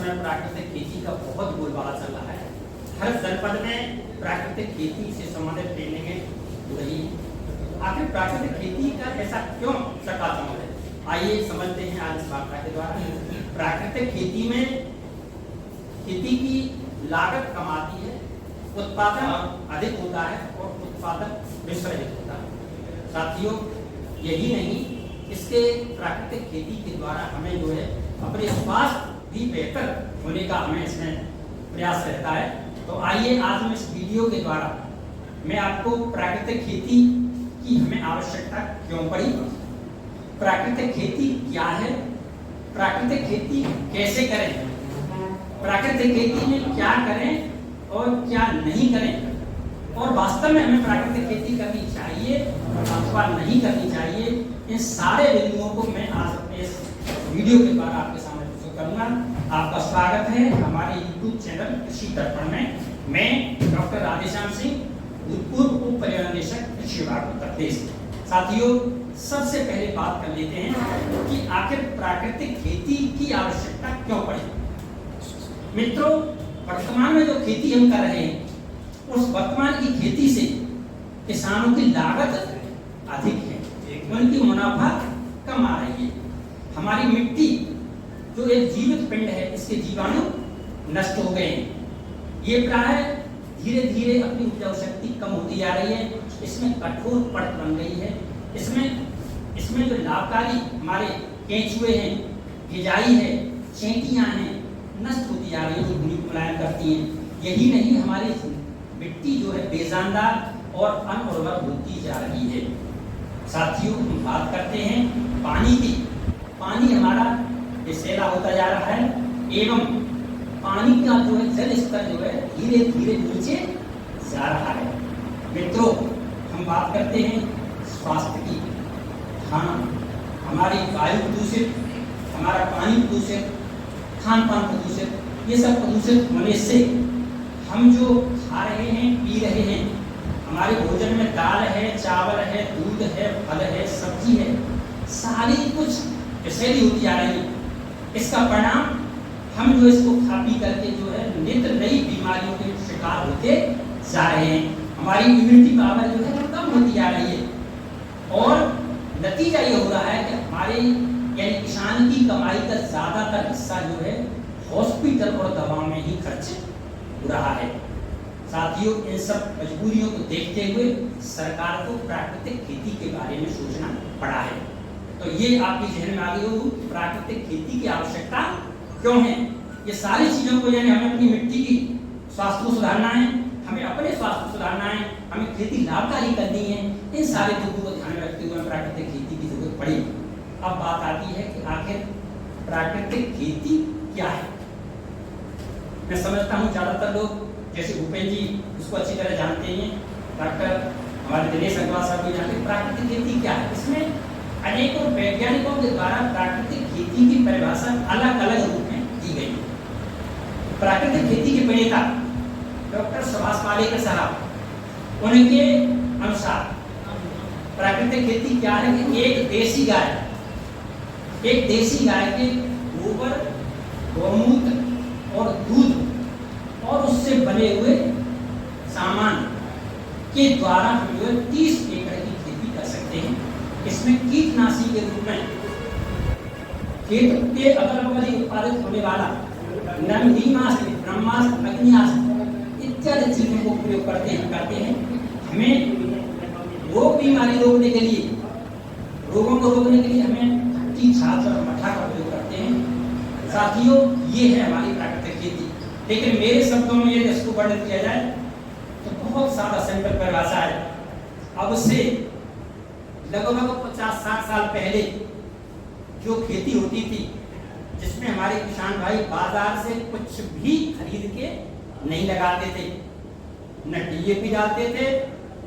समय प्राकृतिक खेती का बहुत बोलबाला चल रहा है। हर जनपद में प्राकृतिक खेती से संबंधित ट्रेनिंगें हो रही है। आखिर प्राकृतिक खेती का ऐसा क्यों चकाचौंध है, आइए समझते हैं आज इस वार्ता के द्वारा। प्राकृतिक खेती में खेती की लागत कम आती है, उत्पादन अधिक होता है और उत्पादन विसर्जित होता है। साथियों, यही नहीं, इसके प्राकृतिक खेती के द्वारा हमें जो है अपने स्वास्थ्य भी बेहतर होने का हमें इसमें प्रयास रहता है। तो आइए आज हम इस वीडियो के द्वारा मैं आपको प्राकृतिक खेती की हमें आवश्यकता क्यों पड़ी, प्राकृतिक खेती क्या है, प्राकृतिक खेती कैसे करें, प्राकृतिक खेती में क्या करें और क्या नहीं करें, और वास्तव में हमें प्राकृतिक खेती करनी चाहिए अथवा नहीं करनी चाहिए, इन सारे बिंदुओं को मैं आज अपने इस वीडियो के द्वारा आपके सामने प्रस्तुत करूंगा। आपका स्वागत है हमारे YouTube चैनल कृषि दर्पण में। मैं डॉक्टर राधेश्याम सिंह, भूतपूर्व उप पर्यवेक्षक कृषि विभाग उत्तर प्रदेश। साथियों, सबसे पहले बात कर लेते हैं कि आखिर प्राकृतिक खेती की आवश्यकता क्यों पड़ी। मित्रों, वर्तमान में जो खेती हम कर रहे हैं उस वर्तमान की खेती से किसानों की लागत अधिक है, उनकी मुनाफा कम आ रही है। हमारी मिट्टी जो एक जीवित पिंड है, इसके जीवाणु नष्ट हो गए हैं। ये प्राय धीरे धीरे अपनी उपजाऊ शक्ति कम होती जा रही है। इसमें कठोर परत बन गई है। इसमें जो लाभकारी हमारे केंचुए हैं, गिजाई है, चेंटियां हैं, नष्ट होती जा रही है, जो भूमि को मुलायम करती हैं। यही नहीं, हमारी मिट्टी जो है बेजानदार और अनउर्वर होती जा रही है। साथियों, हम बात करते हैं पानी की। पानी हमारा विषैला होता जा रहा है एवं पानी का जो है जल स्तर जो है धीरे धीरे नीचे जा रहा है। मित्रों, हम बात करते हैं स्वास्थ्य की। हाँ, हमारी वायु प्रदूषित, हमारा पानी प्रदूषित, खान पान प्रदूषित, ये सब प्रदूषित होने से हम जो खा रहे हैं, पी रहे हैं, हमारे भोजन में दाल है, चावल है, दूध है, फल है, सब्जी है, सारी कुछ विषैली होती जा रही है। इसका परिणाम हम जो इसको खा पी करके जो है नित्य नई बीमारियों के शिकार होते जा रहे हैं। हमारी इम्यूनिटी पावर जो है वो कम होती जा रही है और नतीजा ये हो रहा है कि हमारे यानी किसान की कमाई का ज्यादातर हिस्सा जो है हॉस्पिटल और दवाओं में ही खर्च हो रहा है। साथियों, इन सब मजबूरियों को देखते हुए सरकार को प्राकृतिक खेती के बारे में सोचना पड़ा है। तो ये आपके जहन में आ गई हो प्राकृतिक खेती की आवश्यकता क्यों है। ये सारी चीजों को यानी हमें अपनी मिट्टी की स्वास्थ्य को सुधारना है, हमें अपने स्वास्थ्य को सुधारना है, हमें खेती लाभकारी करनी है। इन सारे मुद्दों को ध्यान में रखते हुए प्राकृतिक खेती की जरूरत पड़ी। अब बात आती है कि आखिर प्राकृतिक खेती क्या है। मैं समझता हूँ ज्यादातर लोग जैसे भूपेंद्र जी उसको अच्छी तरह जानते हैं, डॉक्टर हमारे दिनेश अग्रवाल साहब भी जानते हैं प्राकृतिक खेती क्या है। इसमें अनेकों वैज्ञानिकों के द्वारा प्राकृतिक खेती की परिभाषा अलग अलग रूप में दी गई। प्राकृतिक खेती के प्रणेता डॉक्टर सुभाष पालेकर साहब, उनके अनुसार प्राकृतिक खेती क्या है कि एक देसी गाय के गोबर, गौमूत्र और दूध और उससे बने हुए सामान के द्वारा हम जो 30 एकड़ की खेती कर सकते हैं। इसमें कीटनाशी के रूप में खेत के अगल बगल उत्पादित होने वाला नीमास्त्र, ब्रह्मास्त्र, अग्नियास्त्र इत्यादि चीजों को प्रयोग करते हैं। हमें रोग बीमारी रोकने के लिए, रोगों को रोकने के लिए हमें खट्टी छाछ और मठा का प्रयोग करते हैं। साथियों, ये है हमारी प्राकृतिक खेती। लेकिन मेरे शब्दों में यदि इसको वर्णन किया जाए तो बहुत सारा सिंपल परिभाषा है। अब से लगभग 50-60 साल पहले जो खेती होती थी, जिसमें हमारे किसान भाई बाजार से कुछ भी खरीद के नहीं लगाते थे, न DAP डालते थे,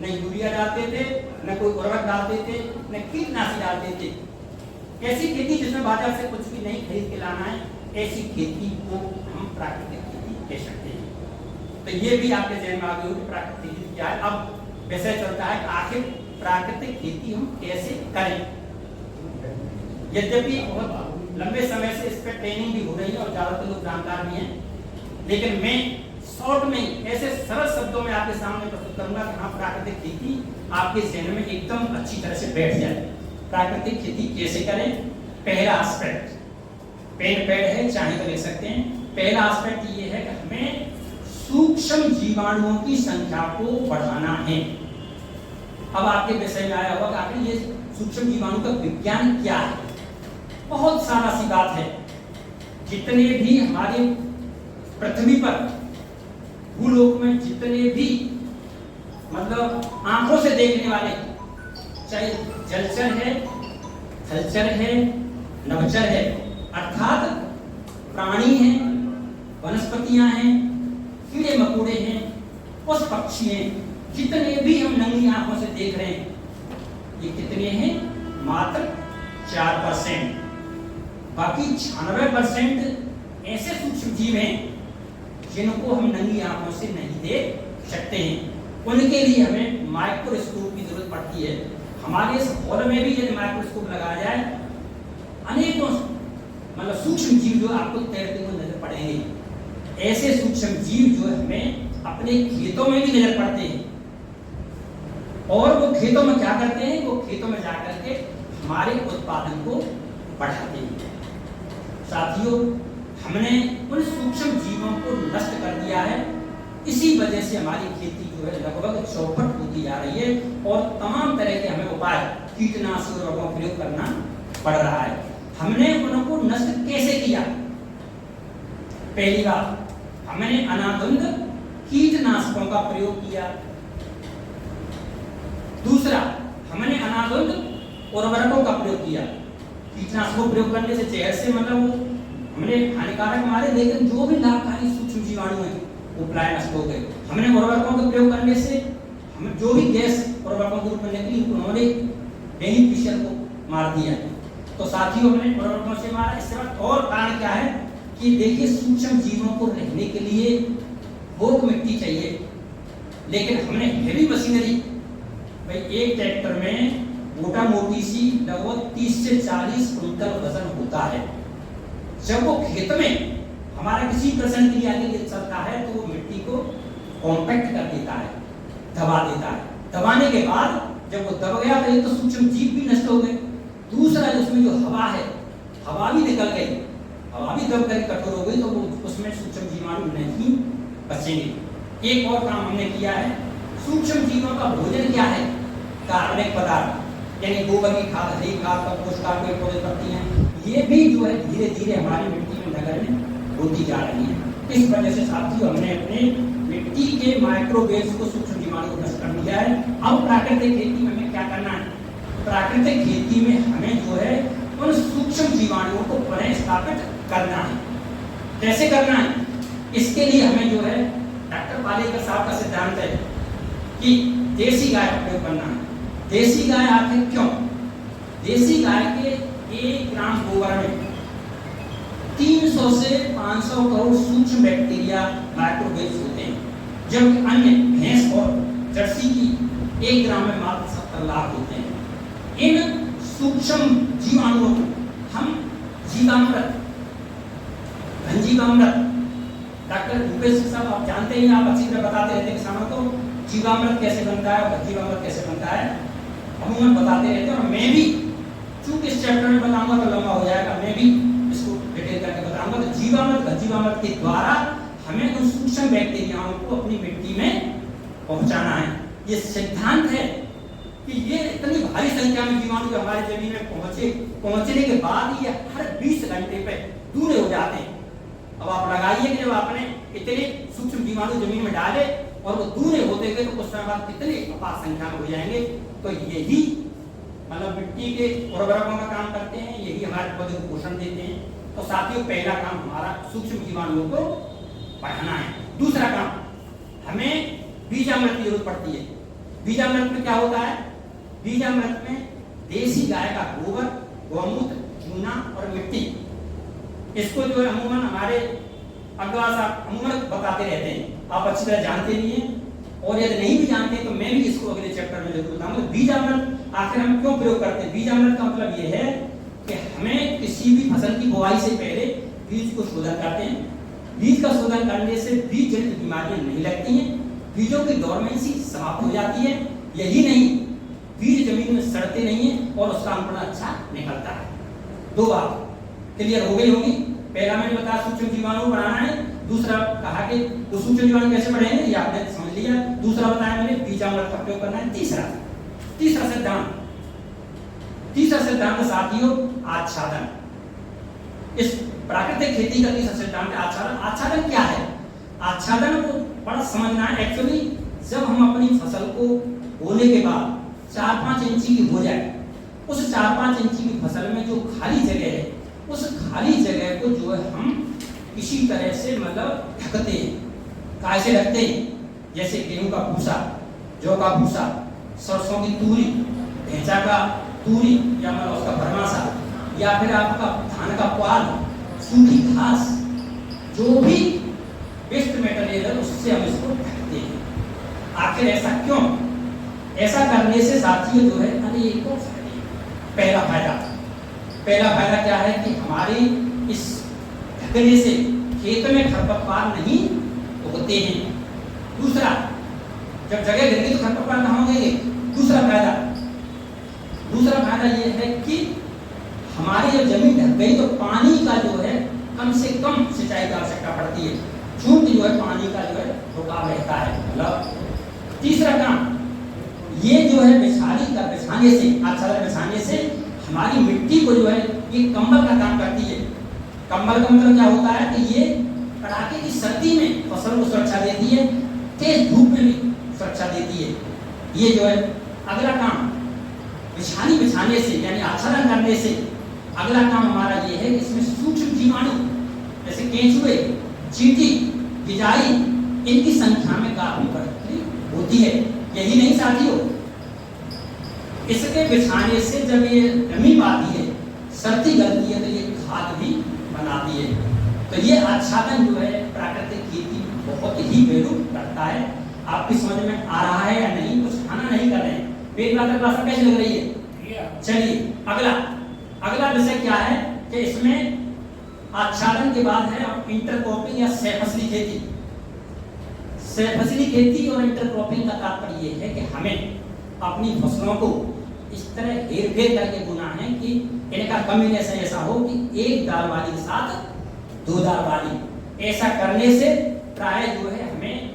न यूरिया डालते थे, न कोई उर्वरक डालते थे, न कीटनाशी डालते थे। ऐसी खेती जिसमें बाजार से कुछ भी नहीं खरीद के लाना है, ऐसी खेती को हम प्राकृतिक खेती कह सकते हैं। तो ये भी आपके जहन में आ गई होगी प्राकृतिक खेती क्या है। अब विषय चलता है कि आखिर प्राकृतिक खेती हम कैसे करें। यद्यपि बहुत लंबे समय से इस पर ट्रेनिंग भी हो रही है और ज्यादातर लोग जानकार भी हैं, लेकिन मैं शॉर्ट में ऐसे सरल शब्दों में आपके सामने प्रस्तुत करूंगा कि हाँ प्राकृतिक खेती आपके जहन में एकदम अच्छी तरह से बैठ जाए। प्राकृतिक खेती कैसे करें? पहला एस्पेक्ट, पेन पैड है चाहे तो ले सकते हैं। पहला एस्पेक्ट ये है कि हमें सूक्ष्म जीवाणुओं की संख्या को बढ़ाना है। अब आपके विषय में आया होगा कि आखिर ये सूक्ष्म जीवाणु का विज्ञान क्या है। बहुत सारा सी बात है। जितने भी हमारे पृथ्वी पर भूलोक में जितने भी मतलब आंखों से देखने वाले, चाहे जलचर है, थलचर है, नभचर है, अर्थात प्राणी हैं, वनस्पतियां हैं, कीड़े मकोड़े हैं, उस पक्षी हैं, जितने भी हम नंगी आंखों से देख रहे हैं, ये कितने हैं? मात्र 4%। बाकी 96% ऐसे सूक्ष्म जीव हैं जिनको हम नंगी आंखों से नहीं देख सकते हैं। उनके लिए हमें माइक्रोस्कोप की जरूरत पड़ती है। हमारे इस हॉल में भी यदि माइक्रोस्कोप लगाया जाए, अनेकों मतलब सूक्ष्म जीव जो आपको तैरते हुए नजर पड़ेंगे। ऐसे सूक्ष्म जीव जो हमें अपने खेतों में भी नजर पड़ते हैं। और वो खेतों में क्या करते हैं? वो खेतों में जाकर के हमारे उत्पादन को बढ़ाते हैं। साथियों, हमने उन सूक्ष्म जीवों को नष्ट कर दिया है। इसी वजह से हमारी खेती जो है लगभग चौपट होती जा रही है और तमाम तरह के हमें उपाय कीटनाशक रोगों का प्रयोग करना पड़ रहा है। हमने उनको नष्ट कैसे किया? पहली बात, हमने अनाधुंध कीटनाशकों का प्रयोग किया। दूसरा, हमने अनाधुंध उर्वरकों का प्रयोग किया। कीटनाशकों प्रयोग करने से जहर से मतलब हमने हानिकारक मारे, लेकिन जो भी लाभकारी सूक्ष्म जीवाणु हैं वो प्राय नष्ट हो गए। हमने उर्वरकों का प्रयोग करने से हम जो भी गैस उर्वरकों के रूप में निकली उन्होंने बेनिफिशियल को मार दिया। तो साथियों, हमने उर्वरकों से मारा। इससे और कारण क्या है कि देखिए, सूक्ष्म जीवों को रहने के लिए भोग मिट्टी चाहिए, लेकिन हमने हेवी मशीनरी, भाई एक ट्रैक्टर में मोटा मोटी सी लगभग 30 से 40 कुंटल वजन होता है। जब वो खेत में हमारा किसी प्रश्न के लिए चलता है तो वो मिट्टी को कॉम्पैक्ट कर देता है, दबा देता है। दबाने के बाद जब वो दब गया तो ये तो सूक्ष्म जीव भी नष्ट हो गए। दूसरा, उसमें जो हवा है, हवा भी निकल गई, हवा भी दब कर कठोर हो गई, तो वो उसमें सूक्ष्म जीवाणु नहीं बचेंगे। एक और काम हमने किया है, सूक्ष्म जीवों का भोजन क्या है? कार्बनिक पदार्थ, यानी गोबर की खाद, हरी खाद, कंपोस्ट खाद, पेड़ पौधे पत्तियां, ये भी जो है धीरे धीरे हमारी मिट्टी में नगण्य होती जा रही है। इस वजह से साथियों, हमने अपने मिट्टी के माइक्रोवेव्स को, सूक्ष्म जीवाणु को नष्ट कर दिया है। अब प्राकृतिक खेती में हमें क्या करना है? प्राकृतिक खेती में हमें जो है उन सूक्ष्म जीवाणुओं को पुनः स्थापित करना है। कैसे करना है? इसके लिए हमें जो है डॉक्टर पालेकर साहब का सिद्धांत है कि देसी गाय का प्रयोग करना है। देसी गाय आखिर क्यों? देसी गाय के 1 ग्राम गोबर में 300 से 500 करोड़ सूक्ष्म बैक्टीरिया, माइक्रोवेव्स होते हैं, जबकि अन्य भैंस और जर्सी की 1 ग्राम में मात्र 70 लाख होते हैं। इन सूक्ष्म जीवाणुओं को हम जीवामृत, घनजीवामृत, डॉक्टर भूपेश साहब आप जानते हैं, आप अच्छी तरह बताते रहते हैं किसानों को जीवामृत कैसे बनता है और घनजीवामृत कैसे बनता है, अमूमन बताते रहते हैं। और मैं भी चूंकि इस चैप्टर में बताऊंगा तो लंबा हो जाएगा, मैं भी इसको डिटेल करके बताऊंगा। तो जीवामृत, घनजीवामृत के द्वारा हमें उन सूक्ष्म बैक्टीरियाओं को अपनी मिट्टी में पहुंचाना है। ये सिद्धांत है कि ये इतनी भारी संख्या में जीवाणु हमारे जमीन में पहुंचने के बाद ये हर 20 घंटे पे दूर हो जाते हैं। अब आप लगाइए कि जब आपने इतने सूक्ष्म जीवाणु जमीन में डाले और वो दूर होते गए तो कुछ समय बाद कितने अपार संख्या में हो जाएंगे। तो यही मतलब मिट्टी के उर्वरकों का काम करते हैं, यही हमारे पौधे को पोषण देते हैं। तो साथियों, पहला काम हमारा सूक्ष्म जीवाणुओं को बढ़ाना है। दूसरा काम, हमें बीजामृत की जरूरत पड़ती है। बीजामृत में क्या होता है? बीजामृत में देसी गाय का गोबर, गौमूत्र, चूना और मिट्टी, इसको जो है अमूमन हमारे अग्रवाल साहब अमूमन बताते रहते हैं, आप अच्छी तरह जानते नहीं है। और यदि नहीं भी जानते तो मैं भी इसको अगले चैप्टर में जरूर बताऊंगा। बीजामृत आखिर हम क्यों प्रयोग करते हैं? बीजामृत का मतलब यह है कि हमें में किसी भी फसल की बुआई से पहले बीज को शोधन करते हैं। बीज का शोधन करने से बीज जनित बीमारियां नहीं लगती हैं, बीजों की डोरमेंसी समाप्त हो जाती है। यही नहीं, बीज जमीन में सड़ते नहीं है और उसका अंकुरण अच्छा निकलता है। दो बात क्लियर हो गई होगी। पहला मैंने बताया सूक्ष्म जीवाणु बढ़ाना है, दूसरा कहा कि वो सूक्ष्म जीवाणु कैसे बढ़ेंगे ये आपने समझ लिया। दूसरा बताया मैंने बीजामृत का प्रयोग करना है। तीसरा सिद्धांत साथियों आच्छादन। इस प्राकृतिक खेती का तीसरा सिद्धांत है आच्छादन। आच्छादन क्या है? आच्छादन को बड़ा समझना है। एक्चुअली जब हम अपनी फसल को बोने के बाद 4-5 इंची की हो जाए, उस 4-5 इंची की फसल में जो खाली जगह है, उस खाली जगह को जो है हम किसी तरह से मतलब ढकते हैं। कैसे ढकते हैं? जैसे गेहूं का भूसा, जौ का भूसा, सरसों की तूरी, ढेंचा का तूरी या मतलब उसका भरमासा, या फिर आपका धान का पुआल, सूखी घास, जो भी वेस्ट मटेरियल है उससे हम इसको ढकते हैं। आखिर ऐसा क्यों? ऐसा करने से साथियों जो है अनेकों फायदे। पहला फायदा क्या है कि हमारे इस ढकने से खेत में खरपतवार नहीं उगते हैं। दूसरा, जब जगह गिर गई तो खरपतवार कहाँ होंगे? दूसरा फायदा ये है कि हमारी जब जमीन ढक गई तो पानी का जो है कम से कम सिंचाई की आवश्यकता पड़ती है, चूंकि जो है पानी का जो है रुकाव रहता है। मतलब तीसरा काम ये जो है बिछाने से, आच्छादन बिछाने से हमारी मिट्टी को जो है ये कंबल का काम करती है। कंबल का मतलब क्या होता है कि ये कड़ाके की सर्दी में फसल को सुरक्षा देती है, तेज धूप में भी सुरक्षा देती है। ये जो है अगला काम बिछाने से यानी आच्छादन करने से अगला काम हमारा ये है कि इसमें सूक्ष्म जीवाणु जैसे केंचुए, चींटी, बिजाई, इनकी संख्या में काफी बढ़ोतरी होती है। यही नहीं साथियों, इसके बिछाने से जब ये नमी पाती है, सर्दी गलती है, तो ये खाद भी बनाती है। तो ये आच्छादन जो है प्राकृतिक खेती बहुत ही वैल्यू करता है। आपकी समझ में आ रहा है या नहीं? कुछ खाना नहीं कर रहे हैं, पेट वाला क्लास कैसी लग रही है? चलिए अगला विषय क्या है कि इसमें आच्छादन के बाद है इंटरक्रॉपिंग या सहफसली खेती। सहफसली खेती और इंटरक्रॉपिंग का तात्पर्य ये है कि हमें अपनी फसलों को इस तरह हेरफेर करके बोना है कि इनका कॉम्बिनेशन ऐसा हो कि एक दाल वाली के साथ 2 दाल वाली। ऐसा करने से प्राय जो है हमें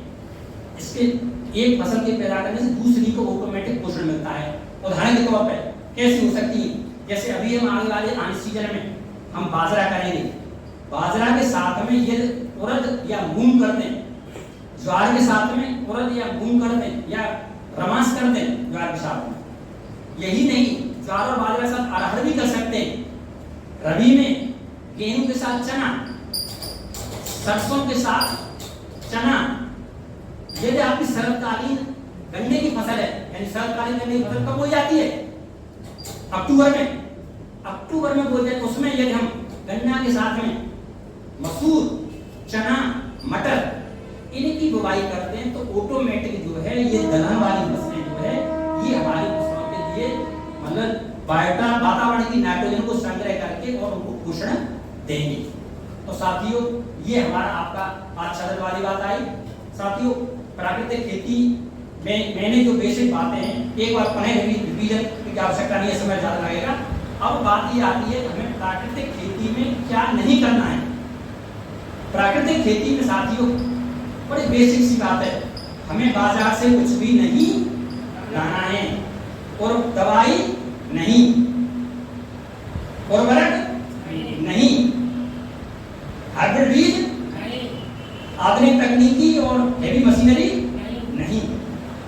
इसके एक फसल के पैदा करने से दूसरी को ऑटोमेटिक पोषण मिलता है। उदाहरण के तौर पर कैसी हो सकती है? जैसे अभी हम आने वाले आने सीजन में हम बाजरा करेंगे, बाजरा के साथ में ये उड़द या मूंग कर दें, ज्वार के साथ में उड़द या मूंग कर दें, या रमास कर दें ज्वार के साथ में। यही नहीं, ज्वार और बाजरा के साथ अरहर भी कर सकते हैं। रबी में गेहूं के साथ चना, सरसों के साथ चना। यदि आपकी शरदकालीन गन्ने की फसल है, यानी शरदकालीन गन्ने की फसल कब हो जाती है? अक्टूबर में बोलते हैं। उसमें यदि हम गन्ना के साथ में मसूर, चना, मटर इनकी बुवाई करते हैं तो ऑटोमेटिक जो है ये दलहन वाली फसलें जो है ये हमारी फसलों के लिए मतलब वातावरण की नाइट्रोजन को संग्रह करके और उनको पोषण देंगे। तो साथियों ये हमारा आपका आच्छादन वाली बात आई। साथियों प्राकृतिक खेती में मैंने जो बेसिक बातें हैं एक बार पुनः रिवीजन की आवश्यकता नहीं है, समय ज्यादा लगेगा। अब बात ये आती है हमें प्राकृतिक खेती में क्या नहीं करना है। प्राकृतिक खेती में साथियों बड़ी बेसिक सी बात है, हमें बाजार से कुछ भी नहीं लाना है, और दवाई नहीं, उर्वरक नहीं, हाइब्रिड बीज नहीं, आधुनिक तकनीकी और हेवी मशीनरी नहीं,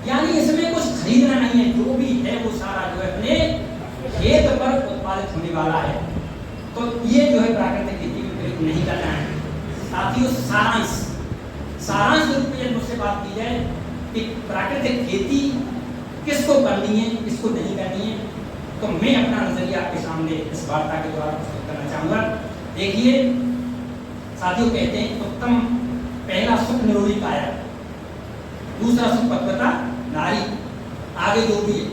यानी इसमें कुछ खरीदना नहीं है। जो भी है वो सारा जो है अपने खेत पर उत्पादित होने वाला है। तो ये जो है प्राकृतिक खेती में प्रयोग नहीं करना है। साथियों सारांश के रूप में मुझसे बात की जाए कि प्राकृतिक खेती किसको करनी है, किसको नहीं करनी है, तो मैं अपना नजरिया आपके सामने इस वार्ता के द्वारा प्रस्तुत करना चाहूंगा। देखिए साथियों, कहते हैं उत्तम पहला सुख निरोगी काया, दूसरा सुख पक्वता नारी, आगे जो भी है।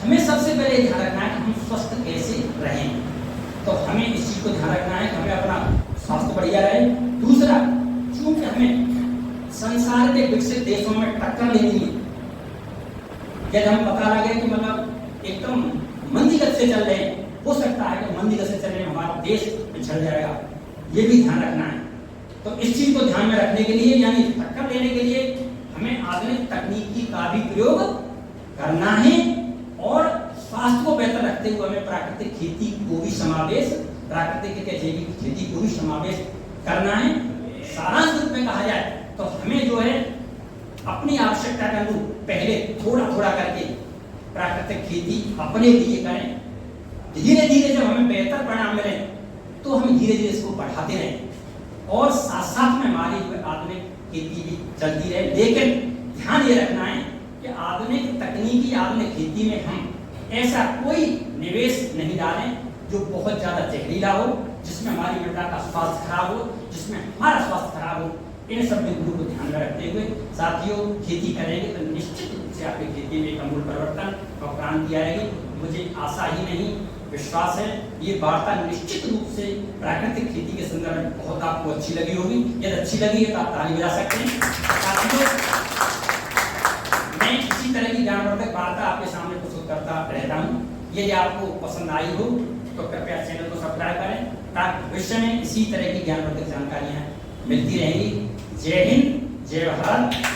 हमें सबसे पहले ध्यान रखना है कि हम स्वस्थ कैसे रहें। तो हमें इस चीज को ध्यान रखना है कि हमें अपना स्वास्थ्य बढ़िया रहे। दूसरा, चूंकि हमें संसार के विकसित देशों में टक्कर लेनी है, यदि हम पता लगे कि मतलब एकदम मंदी गति से चल रहे हैं, हो सकता है कि मंदी गति से चलने में हमारा देश पिछड़ जाएगा, ये भी ध्यान रखना है। तो इस चीज को ध्यान में रखने के लिए, यानी टक्कर लेने के लिए हमें आधुनिक तकनीकी का भी प्रयोग करना है और स्वास्थ्य को बेहतर रखते हुए हमें प्राकृतिक खेती को भी समावेश, प्राकृतिक जैविक खेती को भी समावेश करना है। सारांश रूप में कहा जाए तो हमें जो है अपनी आवश्यकता के अनुरूप पहले थोड़ा थोड़ा करके प्राकृतिक खेती अपने लिए करें। धीरे धीरे जब हमें बेहतर परिणाम मिले तो हम धीरे धीरे इसको बढ़ाते रहें और साथ साथ में हमारी आधुनिक खेती भी चलती रहे। लेकिन ध्यान ये रखना है कि आधुनिक तकनीकी, आधुनिक खेती में हम ऐसा कोई निवेश नहीं डालें जो बहुत ज्यादा जहरीला हो, जिसमें हमारी मृदा का स्वास्थ्य खराब हो, जिसमें हमारा स्वास्थ्य खराब हो। इन सब बिंदुओं को ध्यान में रखते हुए साथियों खेती करेंगे तो निश्चित रूप से आपकी खेती में एक आमूल परिवर्तन और क्रांति आएगी। मुझे आशा ही नहीं, विश्वास है ये वार्ता निश्चित रूप से प्राकृतिक खेती के संदर्भ में बहुत आपको अच्छी लगी होगी। यदि अच्छी लगी है तो आप ताली बजा सकते हैं। साथियों, मैं इसी तरह की ज्ञानवर्धक वार्ता आपके सामने प्रस्तुत करता रहता हूँ। यदि आपको पसंद आई हो तो कृपया चैनल को सब्सक्राइब करें ताकि भविष्य में इसी तरह की ज्ञानवर्धक जानकारियाँ मिलती रहेंगी। जय हिंद, जय भारत।